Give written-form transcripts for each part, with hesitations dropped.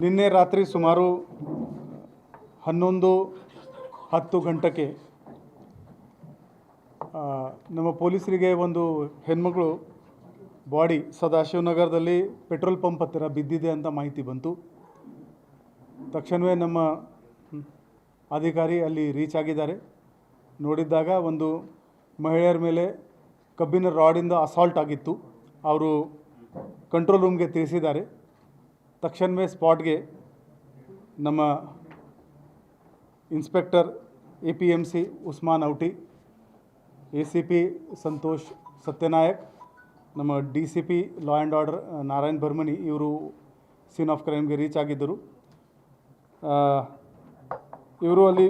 ನಿನ್ನೆ ರಾತ್ರಿ ಸುಮಾರು 11:10 ಗಂಟೆಗೆ ನಮ್ಮ ಪೊಲೀಸರಿಗೆ ಒಂದು ಹೆಣ್ಮಗಳು ಬಾಡಿ ಸದಾಶಿವನಗರದಲ್ಲಿ ಪೆಟ್ರೋಲ್ ಪಂಪ್ ಹತ್ತಿರ ಬಿದ್ದಿದೆ ಅಂತ ಮಾಹಿತಿ ಬಂತು. ತಕ್ಷಣವೇ ನಮ್ಮ ಅಧಿಕಾರಿ ಅಲ್ಲಿ ರೀಚ್ ಆಗಿದ್ದಾರೆ. ನೋಡಿದಾಗ ಒಂದು ಮಹಿಳೆಯರ ಮೇಲೆ ಕಬ್ಬಿನ ರಾಡಿಂದ ಅಸಾಲ್ಟ್ ಆಗಿತ್ತು. ಅವರು ಕಂಟ್ರೋಲ್ ರೂಮ್ಗೆ ತಿಳಿಸಿದ್ದಾರೆ. ತಕ್ಷಣವೇ ಸ್ಪಾಟ್ಗೆ ನಮ್ಮ inspector APMC Usman Auti, ACP Santosh Satyanayak, ನಮ್ಮ DCP law and order Narayan Barmani ಇವರು ಸೀನ್ ಆಫ್ ಕ್ರೈಮ್ಗೆ ರೀಚ್ ಆಗಿದ್ದರು. ಇವರು ಅಲ್ಲಿ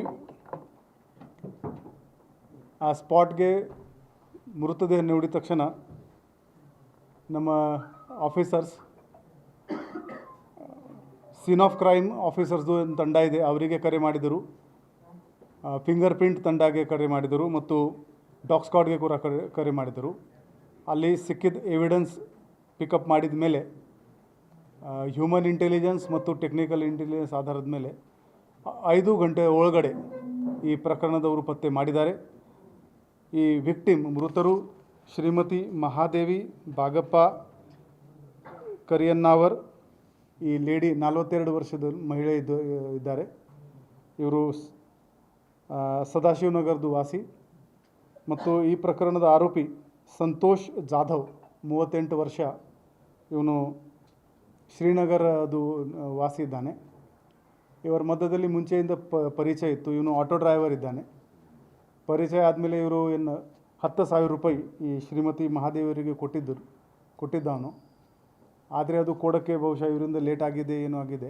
ಆ ಸ್ಪಾಟ್ಗೆ ಮೃತದೇಹ ನೋಡಿದ ತಕ್ಷಣ ನಮ್ಮ ಆಫೀಸರ್ಸ್, ಸೀನ್ ಆಫ್ ಕ್ರೈಮ್ ಆಫೀಸರ್ಸ್ದು ತಂಡ ಇದೆ, ಅವರಿಗೆ ಕರೆ ಮಾಡಿದರು. ಫಿಂಗರ್ ಪ್ರಿಂಟ್ ತಂಡಗೆ ಕರೆ ಮಾಡಿದರು ಮತ್ತು ಡಾಗ್ ಸ್ಕ್ವಾಡ್ಗೆ ಕೂಡ ಕರೆ ಮಾಡಿದರು. ಅಲ್ಲಿ ಸಿಕ್ಕಿದ ಎವಿಡೆನ್ಸ್ ಪಿಕಪ್ ಮಾಡಿದ ಮೇಲೆ ಹ್ಯೂಮನ್ ಇಂಟೆಲಿಜೆನ್ಸ್ ಮತ್ತು ಟೆಕ್ನಿಕಲ್ ಇಂಟೆಲಿಜೆನ್ಸ್ ಆಧಾರದ ಮೇಲೆ 5 ಗಂಟೆ ಒಳಗಡೆ ಈ ಪ್ರಕರಣದವರು ಪತ್ತೆ ಮಾಡಿದ್ದಾರೆ. ಈ ವಿಕ್ಟಿಮ್ ಮೃತರು ಶ್ರೀಮತಿ ಮಹಾದೇವಿ ಬಾಗಪ್ಪ ಕರಿಯನ್ನಾವರ್. ಈ ಲೇಡಿ 42 ವರ್ಷದ ಮಹಿಳೆ ಇದ್ದಾರೆ. ಇವರು ಸದಾಶಿವನಗರದ ವಾಸಿ ಮತ್ತು ಈ ಪ್ರಕರಣದ ಆರೋಪಿ ಸಂತೋಷ್ ಜಾಧವ್ 38 ವರ್ಷ. ಇವನು ಶ್ರೀನಗರದು ವಾಸಿ ಇದ್ದಾನೆ. ಇವರ ಮಧ್ಯದಲ್ಲಿ ಮುಂಚೆಯಿಂದ ಪರಿಚಯ ಇತ್ತು. ಇವನು ಆಟೋ ಡ್ರೈವರ್ ಇದ್ದಾನೆ. ಪರಿಚಯ ಆದಮೇಲೆ ಇವರು 10,000 ರೂಪಾಯಿ ಈ ಶ್ರೀಮತಿ ಮಹಾದೇವರಿಗೆ ಕೊಟ್ಟಿದ್ದವನು. ಆದರೆ ಅದು ಕೊಡೋಕ್ಕೆ ಬಹುಶಃ ಇವರಿಂದ ಲೇಟ್ ಆಗಿದೆ, ಏನೋ ಆಗಿದೆ.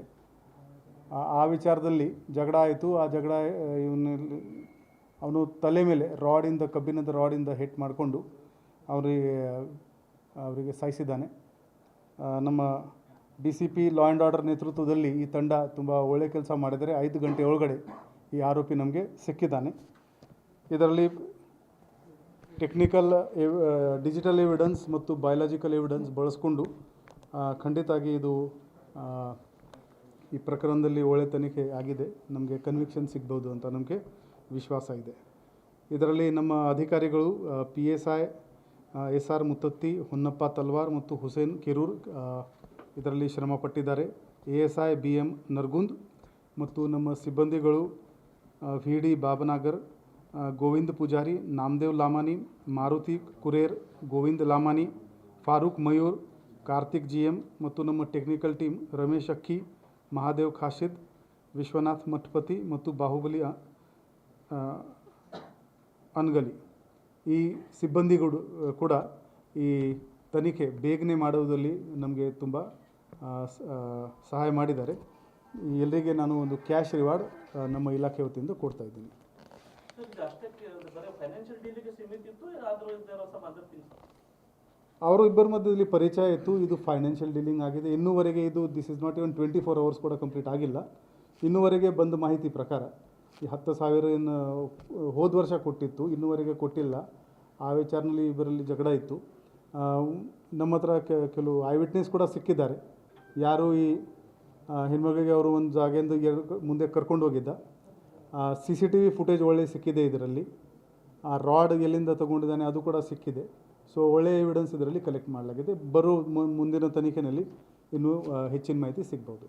ಆ ವಿಚಾರದಲ್ಲಿ ಜಗಳ ಆಯಿತು. ಆ ಜಗಳ ಅವನು ತಲೆ ಮೇಲೆ ಕಬ್ಬಿಣದ ರಾಡಿಂದ ಹಿಟ್ ಮಾಡಿಕೊಂಡು ಅವರಿಗೆ ಸಾಯಿಸಿದ್ದಾನೆ. ನಮ್ಮ DCP ಲಾ ಆ್ಯಂಡ್ ಆರ್ಡರ್ ನೇತೃತ್ವದಲ್ಲಿ ಈ ತಂಡ ತುಂಬ ಒಳ್ಳೆಯ ಕೆಲಸ ಮಾಡಿದರೆ 5 ಗಂಟೆ ಒಳಗಡೆ ಈ ಆರೋಪಿ ನಮಗೆ ಸಿಕ್ಕಿದ್ದಾನೆ. ಇದರಲ್ಲಿ ಟೆಕ್ನಿಕಲ್ ಡಿಜಿಟಲ್ ಎವಿಡೆನ್ಸ್ ಮತ್ತು ಬಯೋಲಾಜಿಕಲ್ ಎವಿಡೆನ್ಸ್ ಬಳಸ್ಕೊಂಡು ಖಂಡಿತವಾಗಿ ಇದು ಈ ಪ್ರಕರಣದಲ್ಲಿ ಒಳ್ಳೆಯ ತನಿಖೆ ಆಗಿದೆ. ನಮಗೆ ಕನ್ವಿಕ್ಷನ್ ಸಿಗ್ಬೋದು ಅಂತ ನಮಗೆ ವಿಶ್ವಾಸ ಇದೆ. ಇದರಲ್ಲಿ ನಮ್ಮ ಅಧಿಕಾರಿಗಳು PSI SR ಮುತ್ತತ್ತಿ, ಹೊನ್ನಪ್ಪ ತಲ್ವಾರ್ ಮತ್ತು ಹುಸೇನ್ ಕಿರೂರ್ ಇದರಲ್ಲಿ ಶ್ರಮಪಟ್ಟಿದ್ದಾರೆ. ASI BM ನರ್ಗುಂದ್ ಮತ್ತು ನಮ್ಮ ಸಿಬ್ಬಂದಿಗಳು VD ಬಾಬನಾಗರ್, ಗೋವಿಂದ್ ಪೂಜಾರಿ, ನಾಮದೇವ್ ಲಾಮಾನಿ, ಮಾರುತಿ ಕುರೇರ್, ಗೋವಿಂದ್ ಲಾಮಾನಿ, ಫಾರೂಕ್ ಮಯೂರ್, ಕಾರ್ತಿಕ್ GM ಮತ್ತು ನಮ್ಮ ಟೆಕ್ನಿಕಲ್ ಟೀಮ್ ರಮೇಶ್ ಅಕ್ಕಿ, ಮಹಾದೇವ್ ಖಾಶಿದ್, ವಿಶ್ವನಾಥ್ ಮಠಪತಿ ಮತ್ತು ಬಾಹುಬಲಿ ಅನ್ಗಲಿ ಈ ಸಿಬ್ಬಂದಿಗಳು ಕೂಡ ಈ ತನಿಖೆ ಬೇಗನೆ ಮಾಡುವುದರಲ್ಲಿ ನಮಗೆ ತುಂಬ ಸಹಾಯ ಮಾಡಿದ್ದಾರೆ. ಎಲ್ಲರಿಗೆ ನಾನು ಒಂದು ಕ್ಯಾಶ್ ರಿವಾರ್ಡ್ ನಮ್ಮ ಇಲಾಖೆ ವತಿಯಿಂದ ಕೊಡ್ತಾ ಇದ್ದೀನಿ. ಅವರು ಇಬ್ಬರ ಮಧ್ಯದಲ್ಲಿ ಪರಿಚಯ ಇತ್ತು. ಇದು ಫೈನಾನ್ಷಿಯಲ್ ಡೀಲಿಂಗ್ ಆಗಿದೆ. ಇನ್ನೂವರೆಗೆ ಇದು this is not even 24 hours ಕೂಡ ಕಂಪ್ಲೀಟ್ ಆಗಿಲ್ಲ. ಇನ್ನೂವರೆಗೆ ಬಂದ ಮಾಹಿತಿ ಪ್ರಕಾರ ಈ 10,000 ಹೋದ ವರ್ಷ ಕೊಟ್ಟಿತ್ತು, ಇನ್ನೂವರೆಗೆ ಕೊಟ್ಟಿಲ್ಲ. ಆ ವಿಚಾರದಲ್ಲಿ ಇವರಲ್ಲಿ ಜಗಳ ಇತ್ತು. ನಮ್ಮ ಹತ್ರ ಕೆಲವು ಐ ವಿಟ್ನೆಸ್ ಕೂಡ ಸಿಕ್ಕಿದ್ದಾರೆ. ಯಾರು ಈ ಹೆಣ್ಮಗಳಿಗೆ ಅವರು ಒಂದು ಜಾಗೆಯಿಂದ ಮುಂದೆ ಕರ್ಕೊಂಡು ಹೋಗಿದ್ದ. CCTV ಫುಟೇಜ್ ಒಳ್ಳೆ ಸಿಕ್ಕಿದೆ. ಇದರಲ್ಲಿ ಆ ರಾಡ್ ಎಲ್ಲಿಂದ ತಗೊಂಡಿದ್ದಾನೆ ಅದು ಕೂಡ ಸಿಕ್ಕಿದೆ. ಸೊ ಒಳ್ಳೆಯ ಎವಿಡೆನ್ಸ್ ಇದರಲ್ಲಿ ಕಲೆಕ್ಟ್ ಮಾಡಲಾಗಿದೆ. ಮುಂದಿನ ತನಿಖೆಯಲ್ಲಿ ಇನ್ನೂ ಹೆಚ್ಚಿನ ಮಾಹಿತಿ ಸಿಗ್ಬೋದು.